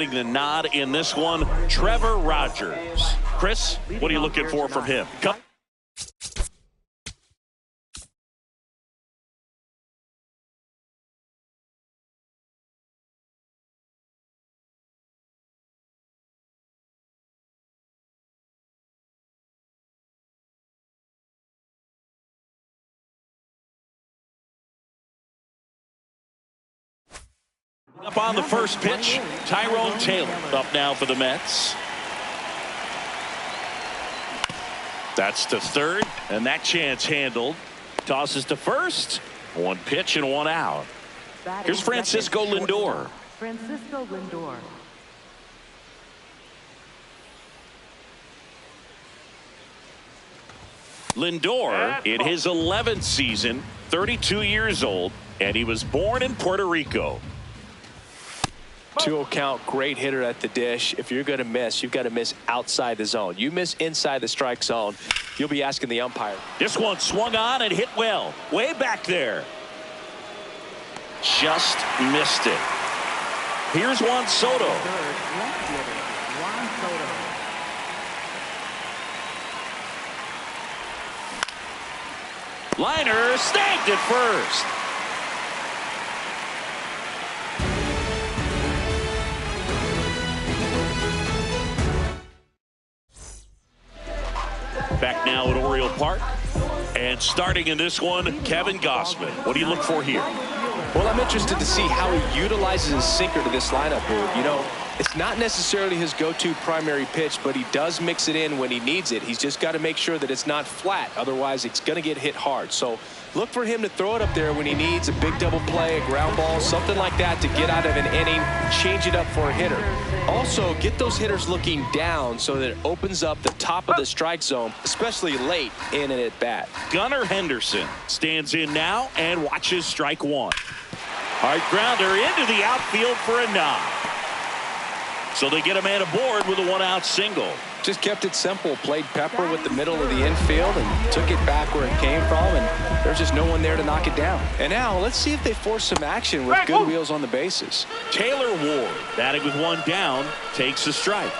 The nod in this one, Trevor Rogers. Chris, what are you looking for from him? Up on the first pitch, Tyrone Taylor up now for the Mets. That's to third, and that chance handled. Tosses to first. One pitch and one out. Here's Francisco Lindor. Francisco Lindor. Lindor in his 11th season, 32 years old, and he was born in Puerto Rico. 2-0 count, great hitter at the dish. If you're going to miss, you've got to miss outside the zone. You miss inside the strike zone, you'll be asking the umpire. This one swung on and hit well, way back there. Just missed it. Here's Juan Soto. Liner snagged it first. Back now at Oriole Park. And starting in this one, Kevin Gausman. What do you look for here? Well, I'm interested to see how he utilizes his sinker to this lineup, Boog. You know, it's not necessarily his go-to primary pitch, but he does mix it in when he needs it. He's just got to make sure that it's not flat. Otherwise, it's going to get hit hard. So look for him to throw it up there when he needs a big double play, a ground ball, something like that to get out of an inning, change it up for a hitter. Also, get those hitters looking down so that it opens up the top of the strike zone, especially late in an at-bat. Gunnar Henderson stands in now and watches strike one. Hard grounder into the outfield for a knock. So they get a man aboard with a one-out single. Just kept it simple, played pepper with the middle of the infield and took it back where it came from, and there's just no one there to knock it down. And now let's see if they force some action with good wheels on the bases. Taylor Ward, batting with one down, takes a strike.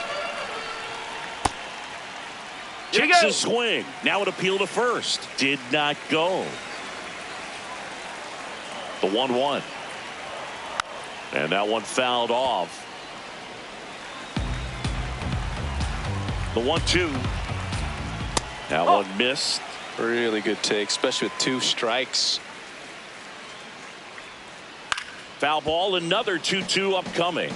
Checks his swing. Now an appeal to first. Did not go. The 1-1. And that one fouled off. The 1-2. That one missed. Really good take, especially with two strikes. Foul ball, another 2-2 upcoming.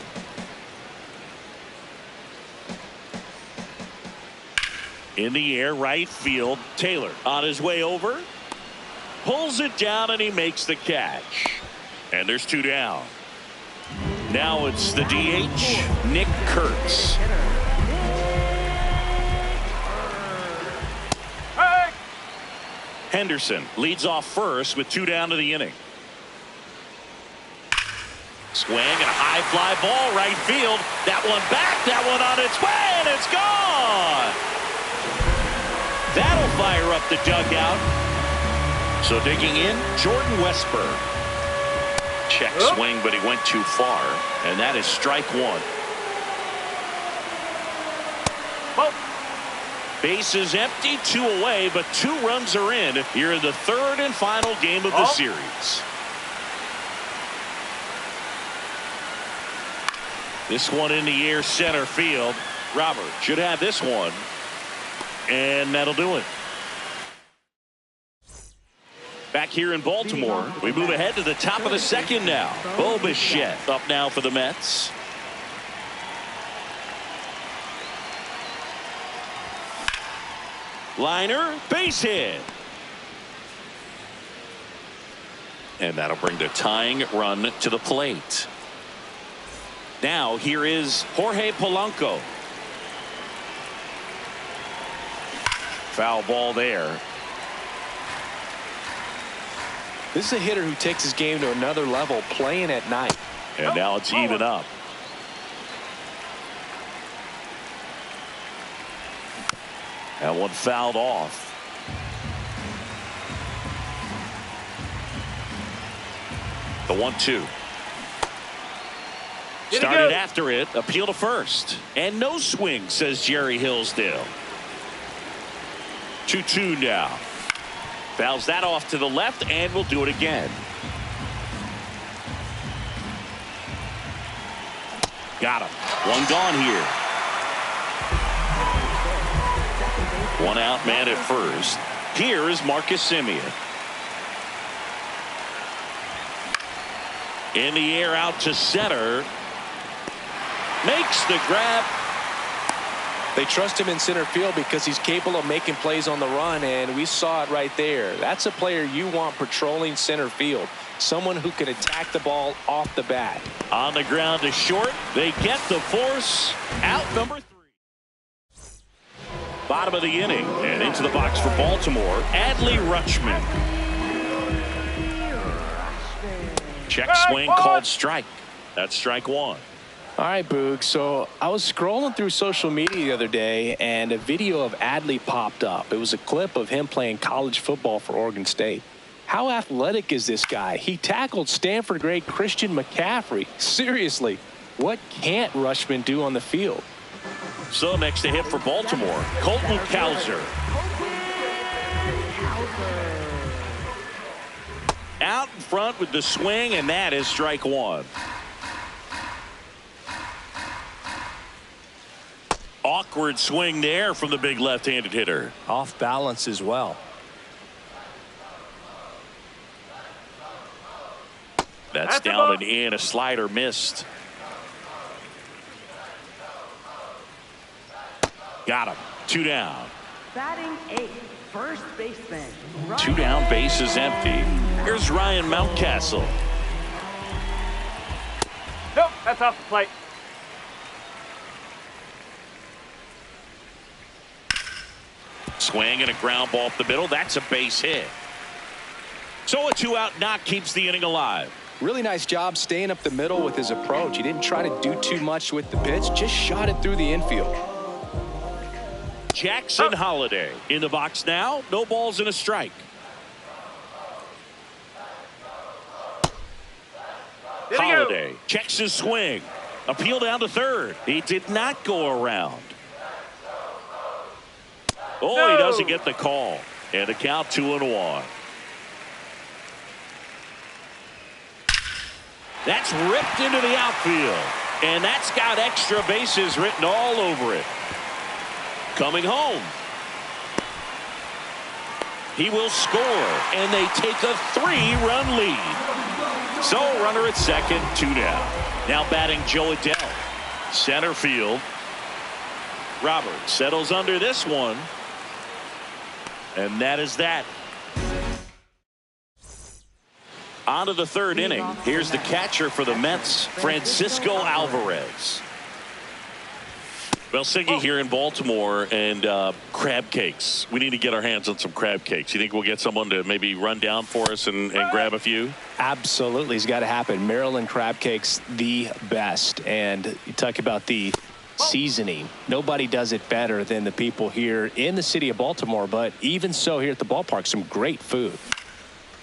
In the air, right field. Taylor on his way over. Pulls it down and he makes the catch. And there's two down. Now it's the DH, Nick Kurtz. Henderson leads off first with two down to the inning. Swing and a high fly ball right field. That one back, that one on its way, and it's gone. That'll fire up the dugout. So digging in, Jordan Westburg. Check swing, but he went too far, and that is strike one. Base is empty, two away, but 2 runs are in here in the third and final game of the series. This one in the air, center field. Robert should have this one, and that'll do it. Back here in Baltimore, we move ahead to the top of the second now. Bo Bichette up now for the Mets. Liner, base hit. And that'll bring the tying run to the plate. Now here is Jorge Polanco. Foul ball there. This is a hitter who takes his game to another level, playing at night. And now it's even up. That one fouled off. The 1-2. Started after it. Appeal to first. And no swing, says Jerry Hillsdale. 2-2 now. Fouls that off to the left, and we'll do it again. Got him. One gone here. One out, man at first. Here is Marcus Semien. In the air, out to center. Makes the grab. They trust him in center field because he's capable of making plays on the run, and we saw it right there. That's a player you want patrolling center field. Someone who can attack the ball off the bat. On the ground to short. They get the force. Out number 3. Bottom of the inning. And into the box for Baltimore, Adley Rutschman. Check swing called strike. That's strike one. All right, Boog. So I was scrolling through social media the other day, and a video of Adley popped up. It was a clip of him playing college football for Oregon State. How athletic is this guy? He tackled Stanford great Christian McCaffrey. Seriously, what can't Rutschman do on the field? So next to hit for Baltimore, Colton Cowser. Out in front with the swing, and that is strike one. Awkward swing there from the big left-handed hitter. Off balance as well. That's down and in. A slider missed. Got him. 2 down. Batting 8th, first baseman. 2 down, base is empty. Here's Ryan Mountcastle. Nope, that's off the plate. Swing and a ground ball up the middle. That's a base hit. So a 2-out knock keeps the inning alive. Really nice job staying up the middle with his approach. He didn't try to do too much with the pitch, just shot it through the infield. Jackson Holiday in the box now. No balls and a strike. Holiday checks his swing. Appeal down to third. He did not go around. Oh, he doesn't get the call. And a count 2-1. That's ripped into the outfield. And that's got extra bases written all over it. Coming home. He will score. And they take a 3-run lead. So runner at second, 2 down. Now batting Joe Adell. Center field. Roberts settles under this one. And that is that. On to the third inning. Here's the catcher for the Mets, Francisco Alvarez. Well, Siggy here in Baltimore, and crab cakes. We need to get our hands on some crab cakes. You think we'll get someone to maybe run down for us and grab a few? Absolutely. It's got to happen. Maryland crab cakes, the best. And you talk about the seasoning. Nobody does it better than the people here in the city of Baltimore, but even so here at the ballpark, some great food.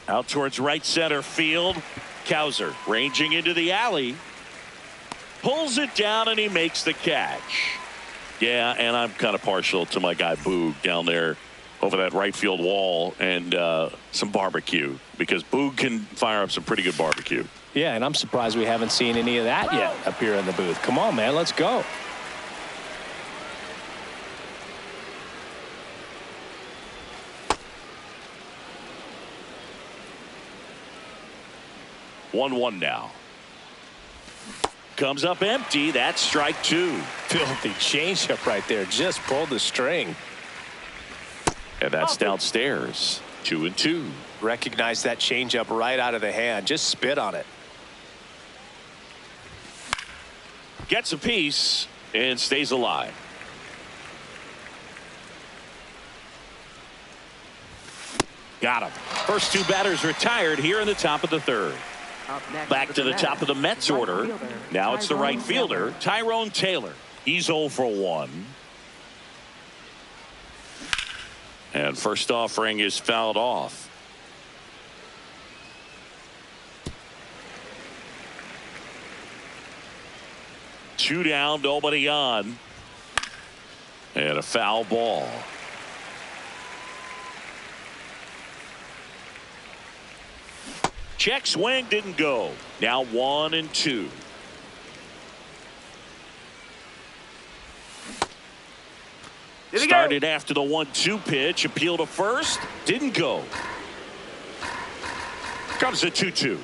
Out towards right center field. Cowser ranging into the alley. Pulls it down and he makes the catch. Yeah, and I'm kind of partial to my guy Boog down there over that right field wall and some barbecue, because Boog can fire up some pretty good barbecue. Yeah, and I'm surprised we haven't seen any of that yet up here in the booth. Come on, man, let's go. One now. Comes up empty. That's strike two. Filthy changeup right there. Just pulled the string. And that's downstairs. 2-2. Recognize that changeup right out of the hand. Just spit on it. Gets a piece and stays alive. Got him. First two batters retired here in the top of the third. Back to the top of the Mets order. Now it's the right fielder, Tyrone Taylor. He's 0 for 1. And first offering is fouled off. 2 down, nobody on. And a foul ball. Check swing didn't go. Now 1-2. Started after the 1-2 pitch. Appeal to first. Didn't go. Comes a 2-2.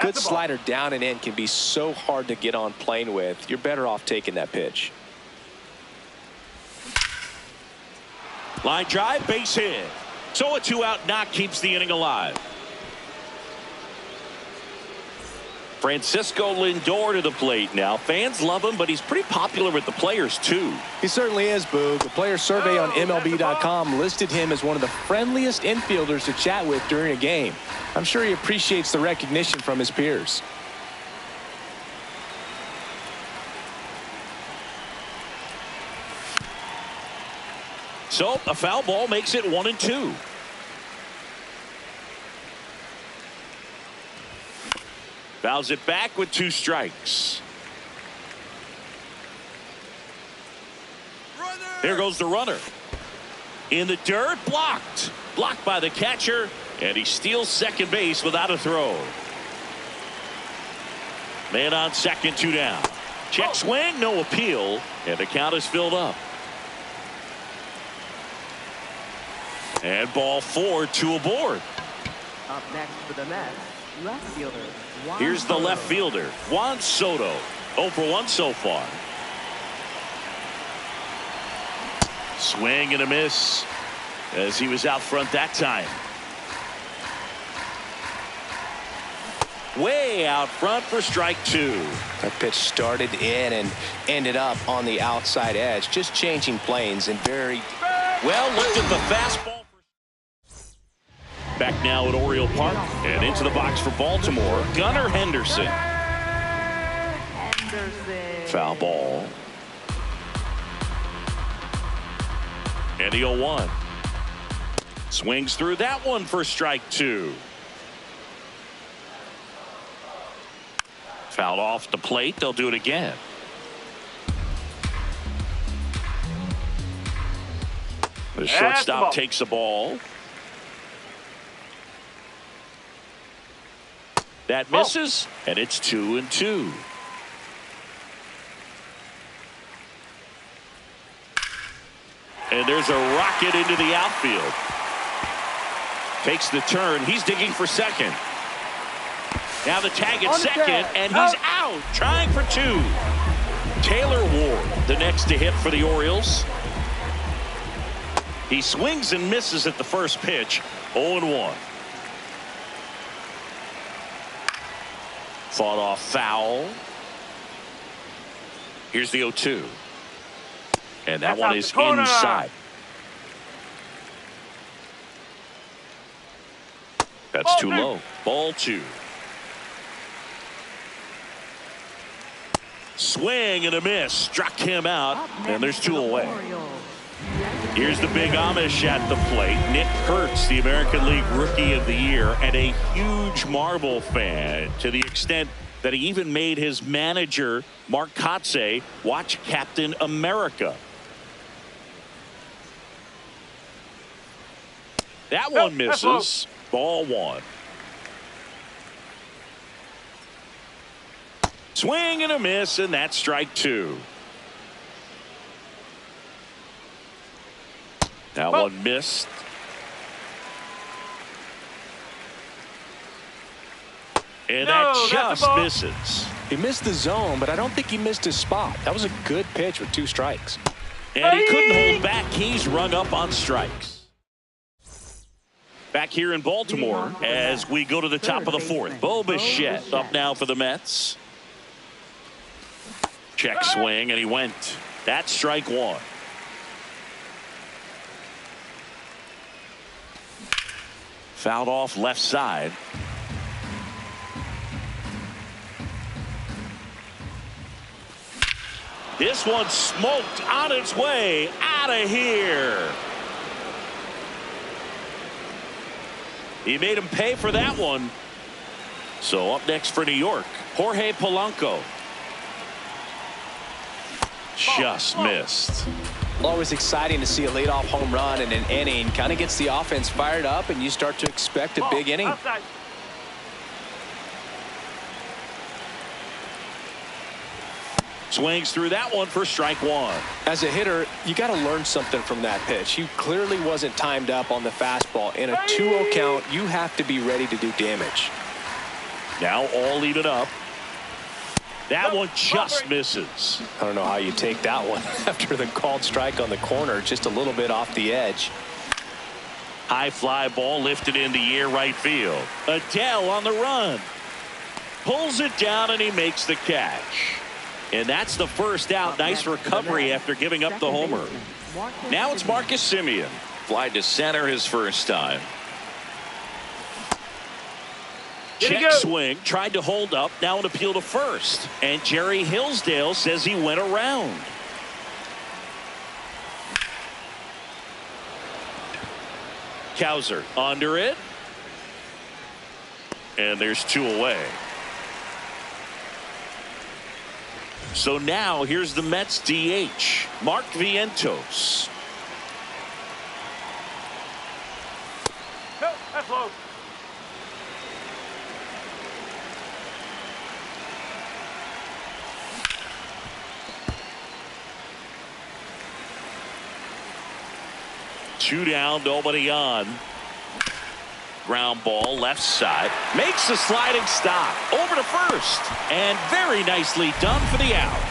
Good slider down and in can be so hard to get on plane with. You're better off taking that pitch. Line drive, base hit. So a 2-out knock keeps the inning alive. Francisco Lindor to the plate now. Fans love him, but he's pretty popular with the players, too. He certainly is, Boog. The player survey on MLB.com listed him as one of the friendliest infielders to chat with during a game. I'm sure he appreciates the recognition from his peers. So a foul ball makes it 1-2. Fouls it back with 2 strikes. There goes the runner. In the dirt, blocked. Blocked by the catcher, and he steals second base without a throw. Man on second, 2 down. Check swing, no appeal, and the count is filled up. And ball 4, 2 aboard. Up next for the Mets, left fielder. Here's the left fielder, Juan Soto. 0 for 1 so far. Swing and a miss as he was out front that time. Way out front for strike 2. That pitch started in and ended up on the outside edge, just changing planes and very well looked at the fastball. Back now at Oriole Park and into the box for Baltimore, Gunnar Henderson. Foul ball. And the 0-1. Swings through that one for strike 2. Fouled off the plate. They'll do it again. The shortstop takes the ball. That misses, and it's 2-2. And there's a rocket into the outfield. Takes the turn. He's digging for second. Now the tag at second, and he's out, trying for 2. Taylor Ward, the next to hit for the Orioles. He swings and misses at the first pitch. 0-1. Fought off foul. Here's the 0-2. And that one is inside. That's too low. Ball 2. Swing and a miss. Struck him out. And there's 2 away. Here's the big Amish at the plate. Nick Kurtz, the American League Rookie of the Year, and a huge Marvel fan to the extent that he even made his manager, Mark Kotze, watch Captain America. That one misses. Ball 1. Swing and a miss, and that's strike 2. That one missed. And that just misses. He missed the zone, but I don't think he missed his spot. That was a good pitch with 2 strikes. And he couldn't hold back. He's rung up on strikes. Back here in Baltimore as we go to the top of the 4th. Bo Bichette up now for the Mets. Check swing, and he went. That's strike 1. Fouled off left side. This one smoked on its way out of here. He made him pay for that one. So up next for New York, Jorge Polanco. Just missed. Always exciting to see a leadoff home run in an inning. Kind of gets the offense fired up, and you start to expect a big inning. Outside. Swings through that one for strike one. As a hitter, you got to learn something from that pitch. He clearly wasn't timed up on the fastball. In a 2-0 count, you have to be ready to do damage. Now all even up. That one just misses. I don't know how you take that one after the called strike on the corner, just a little bit off the edge. High fly ball lifted in the air right field. Adele on the run. Pulls it down and he makes the catch. And that's the first out. Nice recovery after giving up the homer. Now it's Marcus Semien. Fly to center his first time. Check swing, tried to hold up, now an appeal to first. And Jerry Hillsdale says he went around. Cowser under it. And there's 2 away. So now here's the Mets DH, Mark Vientos. No, that's low. Two down, nobody on. Ground ball left side, makes the sliding stop over to first, and very nicely done for the out.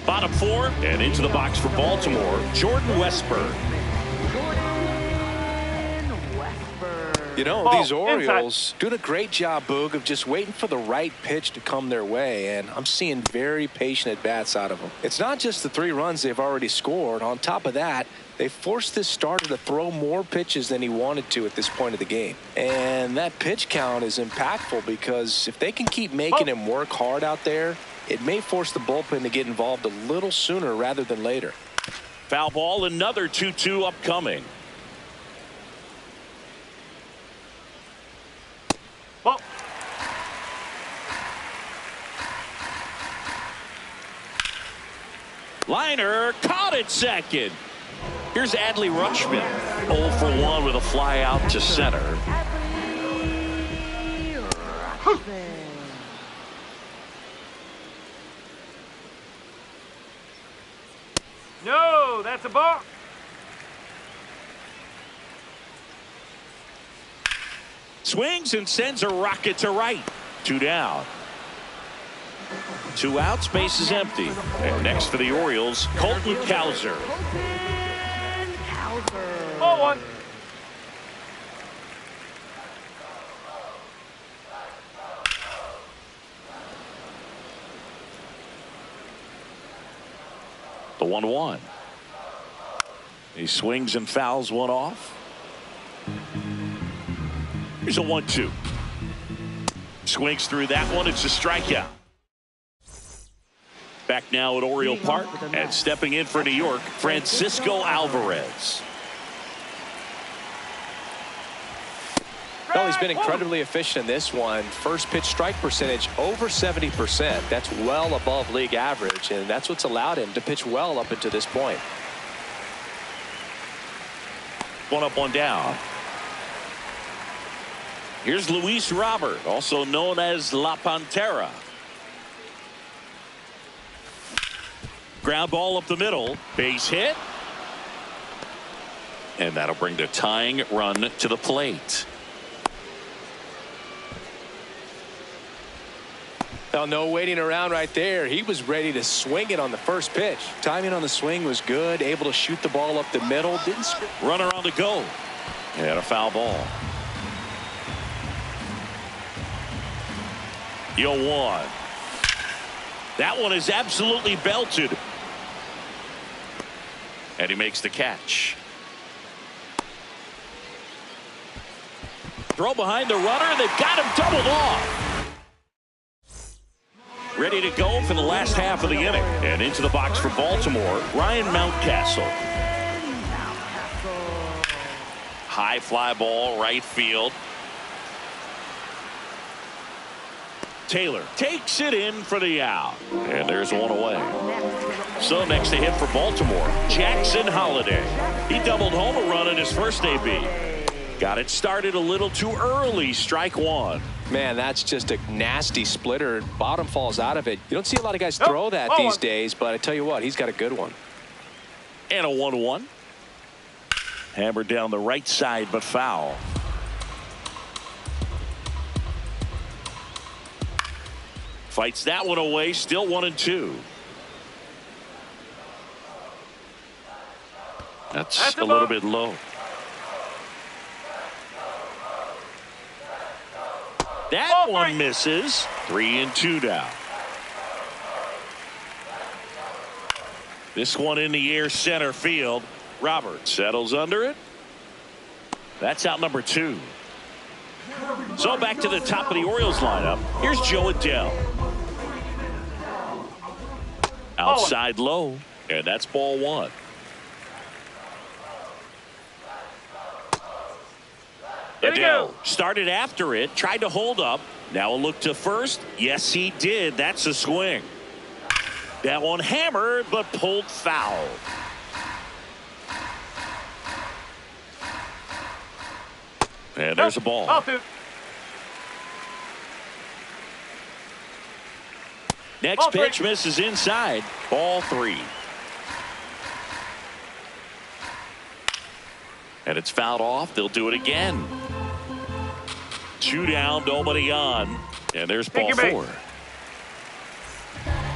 Bottom 4 and into the box for Baltimore, Jordan Westburg. You know, these Orioles doing a great job, Boog, of just waiting for the right pitch to come their way, and I'm seeing very patient at-bats out of them. It's not just the 3 runs they've already scored. On top of that, they forced this starter to throw more pitches than he wanted to at this point of the game. And that pitch count is impactful because if they can keep making him work hard out there, it may force the bullpen to get involved a little sooner rather than later. Foul ball, another 2-2 upcoming. Ball. Liner caught at second. Here's Adley Rutschman, 0 for 1 with a fly out to center. No, that's a ball. Swings and sends a rocket to right. 2 down. 2 outs, base is empty. And next for the Orioles, Colton Cowser. Ball 1. The 1-1. He swings and fouls one off. Here's a 1-2. Swings through that one. It's a strikeout. Back now at Oriole Park, and stepping in for New York, Francisco Alvarez. Well, he's been incredibly efficient in this one. First pitch strike percentage over 70%. That's well above league average, and that's what's allowed him to pitch well up until this point. 1 up, 1 down. Here's Luis Robert, also known as La Pantera. Ground ball up the middle, base hit. And that'll bring the tying run to the plate. Now, no waiting around right there. He was ready to swing it on the first pitch. Timing on the swing was good, able to shoot the ball up the middle. Runner on the go. And a foul ball. 0-1. That one is absolutely belted. And he makes the catch. Throw behind the runner. They've got him doubled off. Ready to go for the last half of the inning. And into the box for Baltimore, Ryan Mountcastle. High fly ball, right field. Taylor takes it in for the out. And there's one away. So next to hit for Baltimore, Jackson Holiday. He doubled home a run in his first AB. Got it started a little too early. Strike one. Man, that's just a nasty splitter. Bottom falls out of it. You don't see a lot of guys throw that these days, but I tell you what, he's got a good one. And a 1-1. Hammered down the right side, but foul. Fights that one away. Still 1-2. That's a little bit low. That one misses. 3-2 now. This one in the air, center field. Robert settles under it. That's out number 2. So back to the top of the Orioles lineup. Here's Joe Adele. Outside low, and that's ball 1. Adele started after it, tried to hold up. Now a look to first. Yes, he did. That's a swing. That one hammered, but pulled foul. And there's a ball. Next pitch misses inside. Ball 3. And it's fouled off. They'll do it again. 2 down, nobody on. And there's ball 4.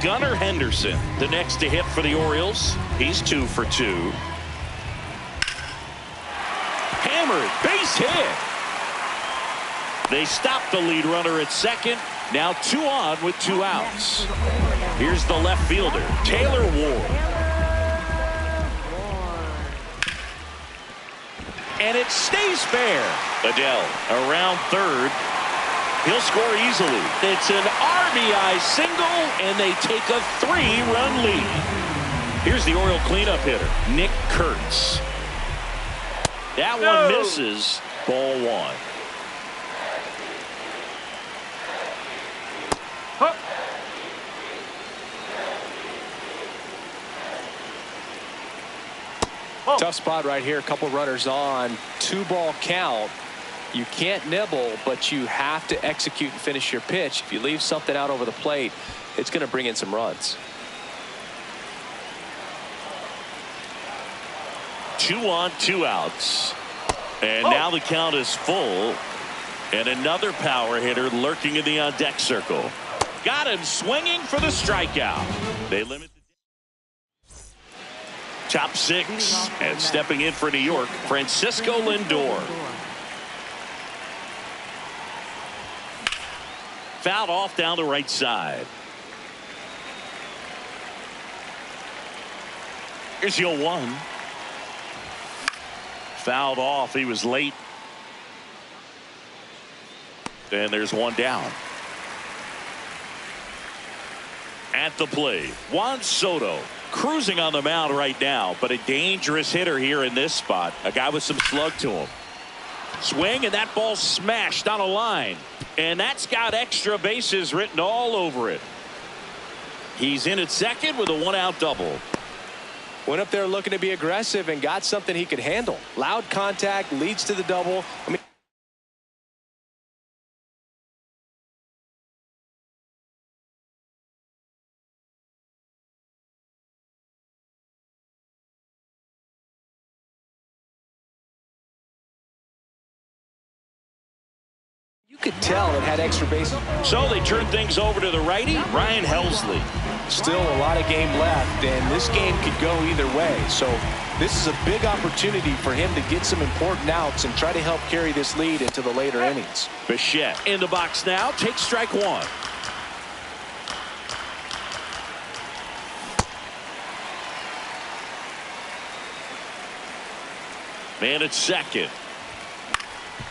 Gunnar Henderson, the next to hit for the Orioles. He's 2 for 2. Hammered, base hit. They stop the lead runner at second. Now 2 on with 2 outs. Here's the left fielder, Taylor Ward. And it stays fair. Adele around third. He'll score easily. It's an RBI single, and they take a 3-run lead. Here's the Oriole cleanup hitter, Nick Kurtz. That one misses. Ball 1. Tough spot right here. A couple runners on. 2-ball count. You can't nibble, but you have to execute and finish your pitch. If you leave something out over the plate, it's going to bring in some runs. 2 on, 2 outs. And now the count is full. And another power hitter lurking in the on-deck circle. Got him swinging for the strikeout. They limit the top 6. And stepping in for New York, Francisco Lindor. Fouled off down the right side. Here's your 1. Fouled off. He was late. And there's 1 down. At the plate, Juan Soto cruising on the mound right now, but a dangerous hitter here in this spot. A guy with some slug to him. Swing, and that ball smashed on a line. And that's got extra bases written all over it. He's in at second with a 1-out double. Went up there looking to be aggressive and got something he could handle. Loud contact leads to the double. I mean, you could tell it had extra bases. So they turn things over to the righty, Ryan Helsley. Still a lot of game left, and this game could go either way. So this is a big opportunity for him to get some important outs and try to help carry this lead into the later innings. Bichette in the box now, takes strike 1. Man at second.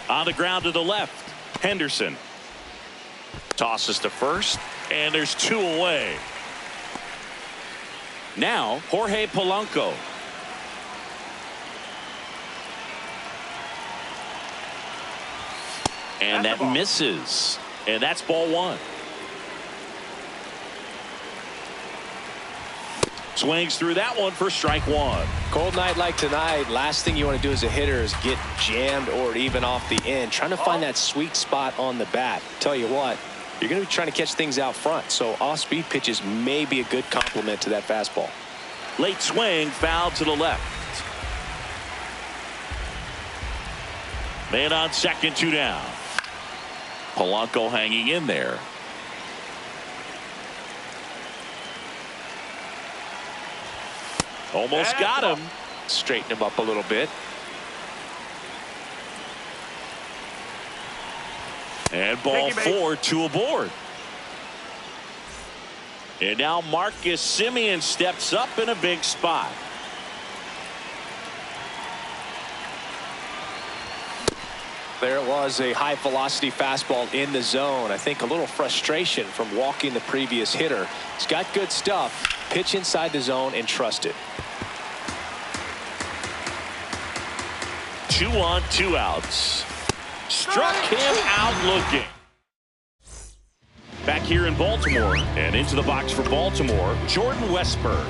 On the ground to the left, Henderson. Tosses to first, and there's 2 away. Now, Jorge Polanco. And that misses. And that's ball 1. Swings through that one for strike one. Cold night like tonight, last thing you want to do as a hitter is get jammed or even off the end. Trying to find that sweet spot on the bat. Tell you what, you're going to be trying to catch things out front, so off-speed pitches may be a good complement to that fastball. Late swing, foul to the left. Man on second, 2 down. Polanco hanging in there. Almost got him. Straighten him up a little bit. And ball 4, 2 aboard. And now Marcus Semien steps up in a big spot. There it was, a high velocity fastball in the zone. I think a little frustration from walking the previous hitter. He's got good stuff. Pitch inside the zone and trust it. 2 on, 2 outs. Struck him out looking. Back here in Baltimore and into the box for Baltimore, Jordan Westburg.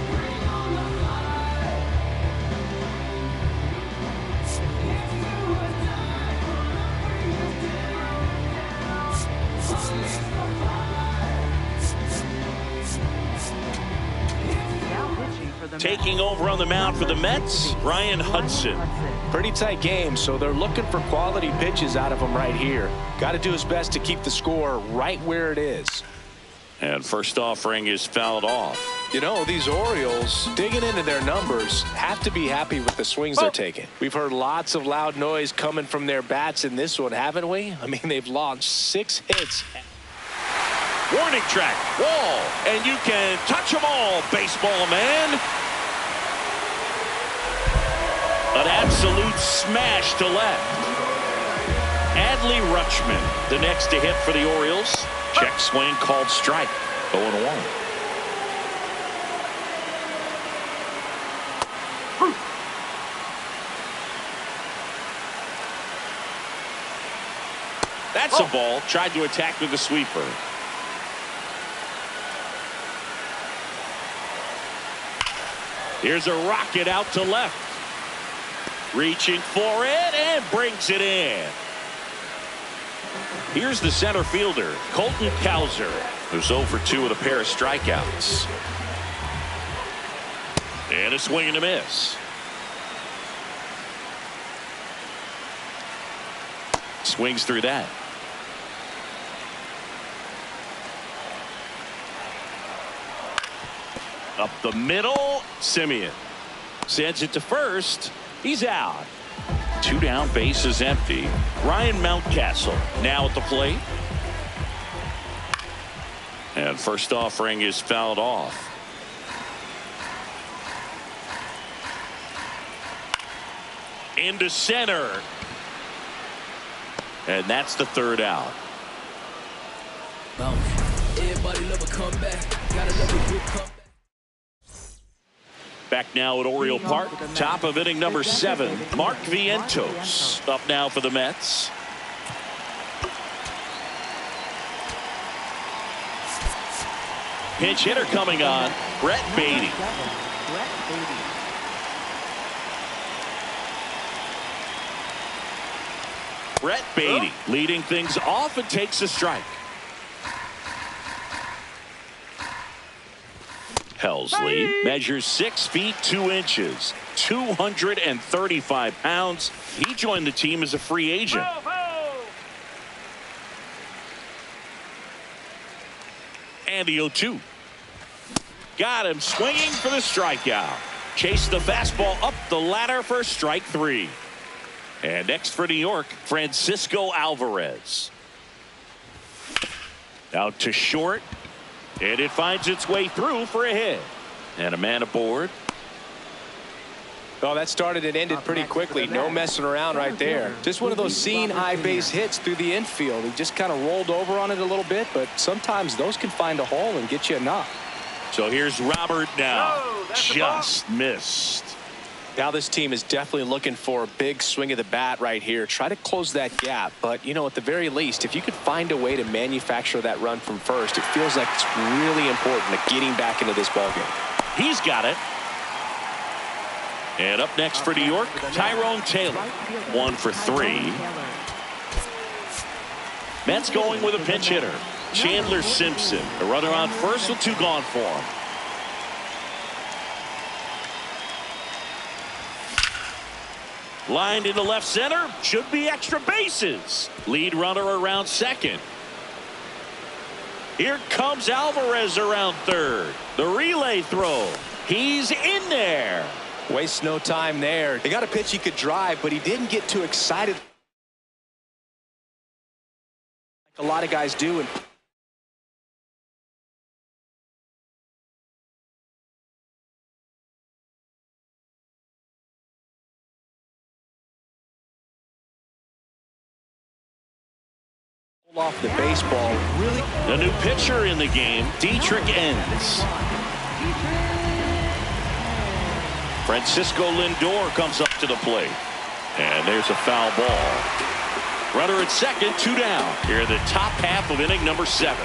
Taking over on the mound for the Mets, Ryan Hudson. Pretty tight game, so they're looking for quality pitches out of him right here. Got to do his best to keep the score right where it is. And first offering is fouled off. You know, these Orioles, digging into their numbers, have to be happy with the swings they're taking. We've heard lots of loud noise coming from their bats in this one, haven't we? I mean, they've launched 6 hits. Warning track, wall, and you can touch them all, baseball man. An absolute smash to left. Adley Rutschman, the next to hit for the Orioles. Check swing called strike. 0-1. That's a ball. Tried to attack with the sweeper. Here's a rocket out to left. Reaching for it and brings it in. Here's the center fielder, Colton Cowser, who's 0 for 2 with a pair of strikeouts. And a swing and a miss. Swings through that. Up the middle, Semien sends it to first. He's out. 2 down, base is empty. Ryan Mountcastle now at the plate. And first offering is fouled off. Into center. And that's the 3rd out. Everybody love a comeback. Gotta love a good comeback. Back now at Oriole Park, top of inning number 7, Mark Vientos up now for the Mets. Pinch hitter coming on, Brett Beatty. Brett Beatty leading things off and takes a strike. Helsley measures 6 feet 2 inches, 235 pounds. He joined the team as a free agent. And the 0-2. Got him swinging for the strikeout. Chased the fastball up the ladder for strike 3. And next for New York, Francisco Alvarez. Out to short. And it finds its way through for a hit. And a man aboard. Oh, that started and ended pretty quickly. No messing around right there. Just one of those seen high base hits through the infield. He just kind of rolled over on it a little bit, but sometimes those can find a hole and get you a knock. So here's Robert now. Just missed. Now this team is definitely looking for a big swing of the bat right here. Try to close that gap. But, you know, at the very least, if you could find a way to manufacture that run from first, it feels like it's really important to getting back into this ballgame. He's got it. And up next for New York, Tyrone Taylor. 1 for 3. Mets going with a pinch hitter, Chandler Simpson. The runner on first with 2 gone for him. Lined into left center. Should be extra bases. Lead runner around second. Here comes Alvarez around third. The relay throw. He's in there. Wastes no time there. They got a pitch he could drive, but he didn't get too excited like a lot of guys do. And off the baseball, really. The new pitcher in the game, Dietrich Enns. Francisco Lindor comes up to the plate. And there's a foul ball. Runner at second, 2 down. Here in the top half of inning number 7.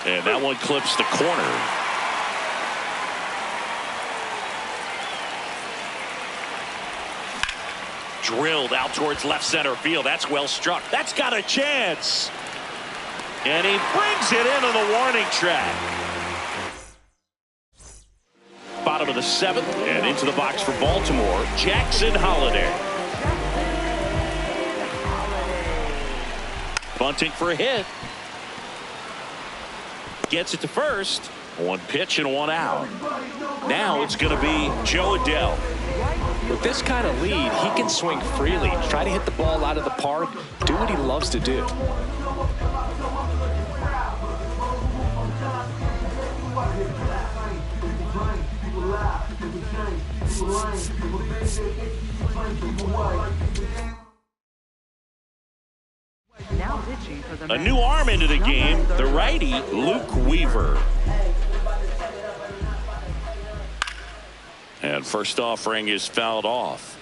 And that one clips the corner. Drilled out towards left center field. That's well struck. That's got a chance. And he brings it into the warning track. Bottom of the 7th and into the box for Baltimore, Jackson Holliday. Bunting for a hit. Gets it to first. 1 pitch and 1 out. Now it's going to be Joe Adele. With this kind of lead, he can swing freely, try to hit the ball out of the park, do what he loves to do. Now pitching for the A new arm into the game, the righty Luke Weaver. And first offering is fouled off.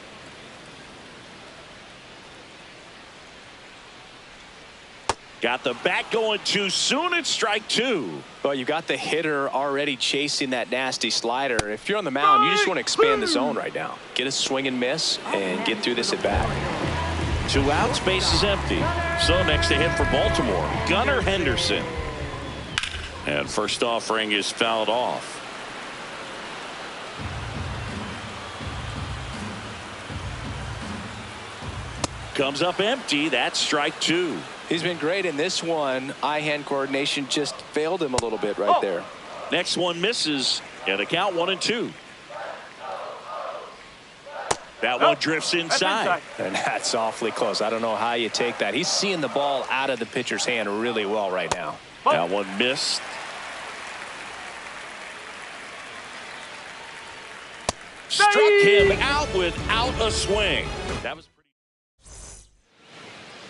Got the bat going too soon. It's strike 2. Well, you got the hitter already chasing that nasty slider. If you're on the mound, you just want to expand the zone right now. Get a swing and miss and get through this at bat. 2 outs, base is empty. So next to hit for Baltimore, Gunnar Henderson. And first offering is fouled off. Comes up empty. That's strike 2. He's been great in this one. Eye-hand coordination just failed him a little bit right there. Next one misses. And the count 1-2. That one drifts inside. And that's awfully close. I don't know how you take that. He's seeing the ball out of the pitcher's hand really well right now. That one missed. Struck him out without a swing. That was pretty.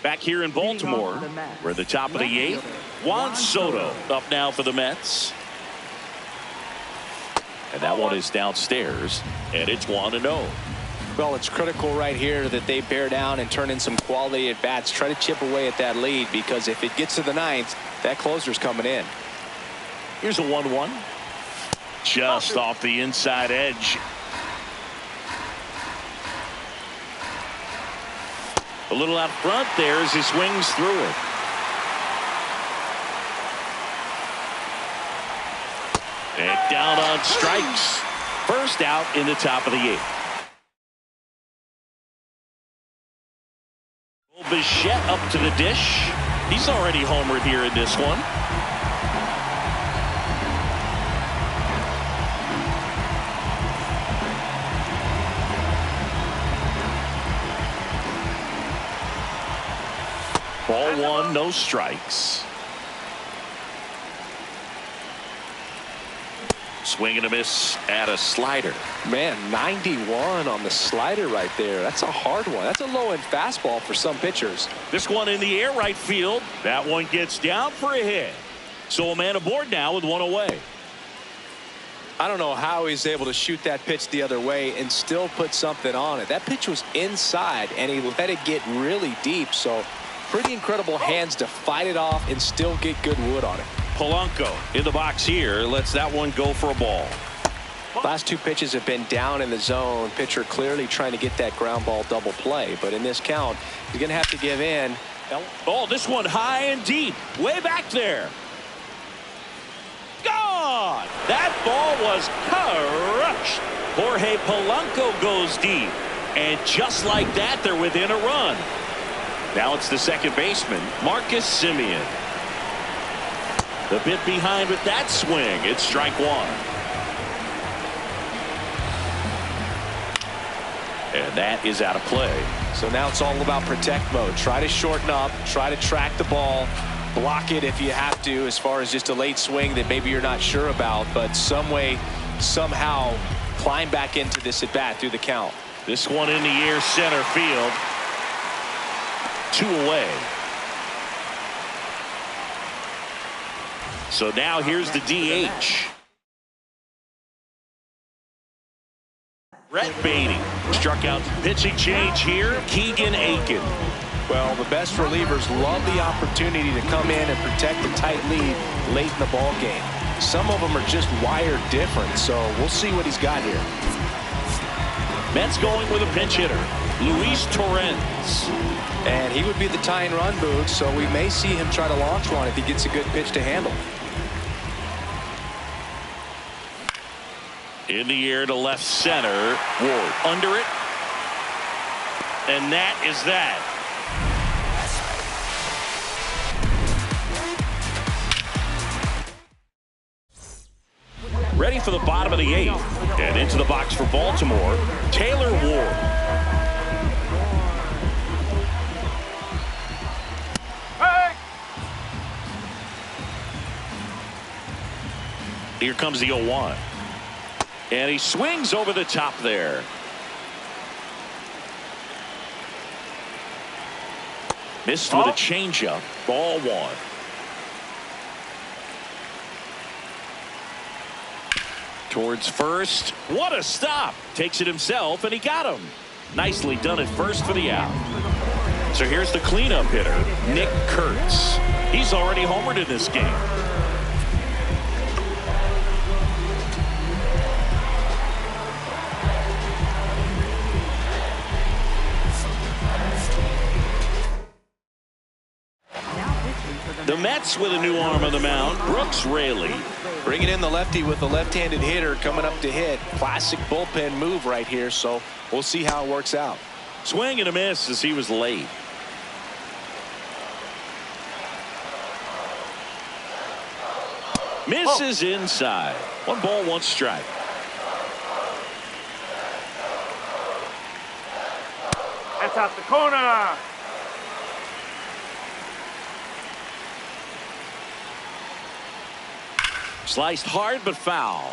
Back here in Baltimore, we're at the top of the 8th. Juan Soto up now for the Mets. And that one is downstairs, and it's 1-0. Well, it's critical right here that they bear down and turn in some quality at bats. Try to chip away at that lead, because if it gets to the 9th, that closer's coming in. Here's a 1-1. Just off the inside edge. A little out front there as he swings through it. And down on strikes. First out in the top of the 8th. Bichette up to the dish. He's already homered here in this one. Ball 1, no strikes. Swing and a miss at a slider. Man, 91 on the slider right there. That's a hard one. That's a low-end fastball for some pitchers. This one in the air right field. That one gets down for a hit. So a man aboard now with 1 away. I don't know how he's able to shoot that pitch the other way and still put something on it. That pitch was inside, and he let it get really deep. So pretty incredible hands to fight it off and still get good wood on it. Polanco in the box here lets that one go for a ball. Last two pitches have been down in the zone. Pitcher clearly trying to get that ground ball double play. But in this count, he's going to have to give in. Oh, this one high and deep. Way back there. Gone! That ball was crushed. Jorge Polanco goes deep. And just like that, they're within a run. Now it's the second baseman, Marcus Semien. The bit behind with that swing. It's strike one. And that is out of play. So now it's all about protect mode. Try to shorten up, try to track the ball, block it if you have to, as far as just a late swing that maybe you're not sure about, but some way, somehow climb back into this at bat through the count. This one in the air, center field. 2 away. So now here's the DH. Brett Beatty struck out the pitching change here. Keegan Aiken. Well, the best relievers love the opportunity to come in and protect a tight lead late in the ball game. Some of them are just wired different, so we'll see what he's got here. Mets going with a pinch hitter, Luis Torrens. And he would be the tying run, Boog, so we may see him try to launch one if he gets a good pitch to handle. In the air to left center. Ward under it. And that is that. Ready for the bottom of the 8th. And into the box for Baltimore, Taylor Ward. Hey! Here comes the 0-1. And he swings over the top there. Missed with a changeup. Ball 1. Towards first. What a stop. Takes it himself, and he got him. Nicely done at first for the out. So here's the cleanup hitter, Nick Kurtz. He's already homered in this game. The Mets with a new arm on the mound, Brooks Raley. Bringing in the lefty with a left-handed hitter coming up to hit. Classic bullpen move right here, so we'll see how it works out. Swing and a miss as he was late. Misses inside. 1 ball, 1 strike. That's out the corner. Sliced hard but foul.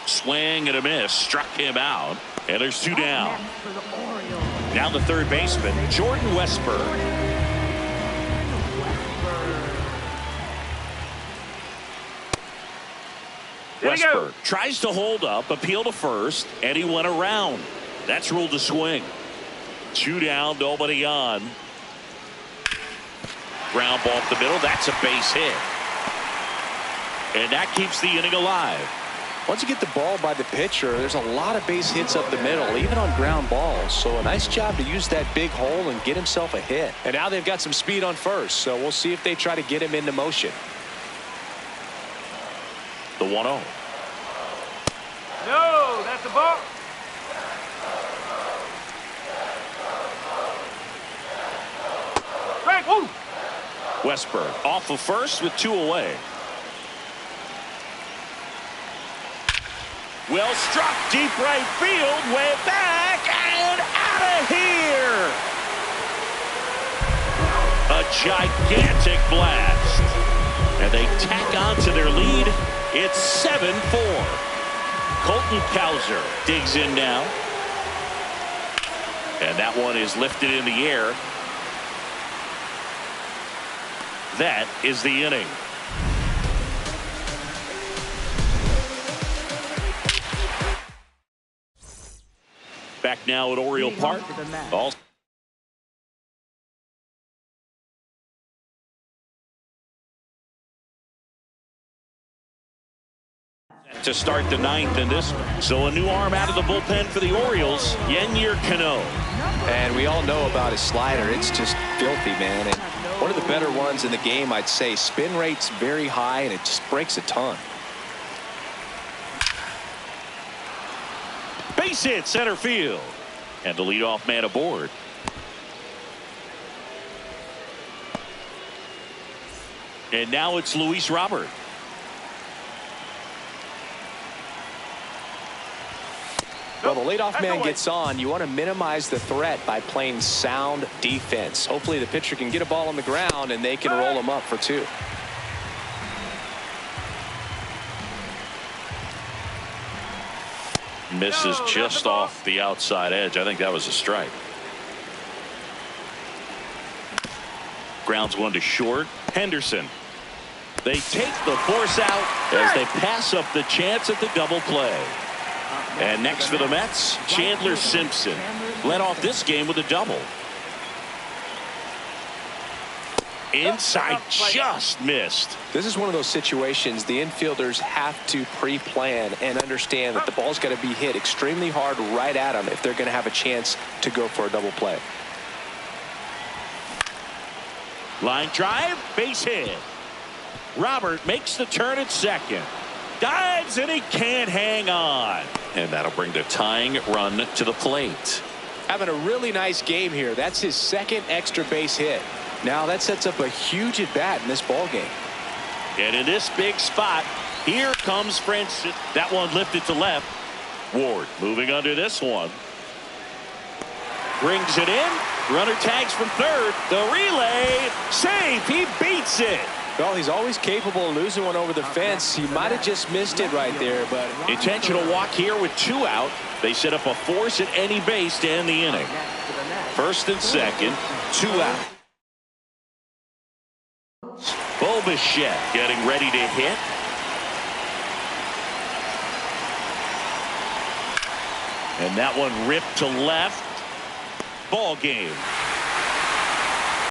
Swing and a miss. Struck him out. And there's 2 down. Now the third baseman, Jordan Westburg. Westburg tries to hold up, appeal to first, and he went around. That's ruled a swing. 2 down, nobody on. Ground ball up the middle. That's a base hit. And that keeps the inning alive. Once you get the ball by the pitcher, there's a lot of base hits up the middle, even on ground balls. So a nice job to use that big hole and get himself a hit. And now they've got some speed on first, so we'll see if they try to get him into motion. The 1-0. No, that's a ball. Frank, woo! Westburg off of first with 2 away. Well struck, deep right field, way back and out of here. A gigantic blast. And they tack on to their lead. It's 7-4. Colton Cowser digs in now. And that one is lifted in the air. That is the inning. Back now at Oriole Park. All to start the ninth in this one. So a new arm out of the bullpen for the Orioles, Yennier Cano. And we all know about his slider. It's just filthy, man. And one of the better ones in the game, I'd say. Spin rate's very high, and it just breaks a ton. Base hit center field. And the leadoff man aboard. And now it's Luis Robert. Well, the leadoff man gets on. You want to minimize the threat by playing sound defense. Hopefully the pitcher can get a ball on the ground and they can roll him up for 2. Misses just off the outside edge. I think that was a strike. Grounds one to short. Henderson. They take the force out as they pass up the chance at the double play. And next for the Mets, Chandler Simpson led off this game with a double. Inside, just missed. This is one of those situations the infielders have to pre-plan and understand that the ball's got to be hit extremely hard right at them if they're going to have a chance to go for a double play. Line drive, base hit. Robert makes the turn at second. Dives and he can't hang on. And that'll bring the tying run to the plate. Having a really nice game here. That's his second extra base hit. Now that sets up a huge at bat in this ball game. And in this big spot, here comes Francis. That one lifted to left. Ward moving under this one. Brings it in. Runner tags from third. The relay. Save. He beats it. Well, he's always capable of losing one over the fence. He might have just missed it right there, but intentional walk here with 2 out. They set up a force at any base to end the inning. First and second, 2 out. Bobichette getting ready to hit. And that one ripped to left. Ball game.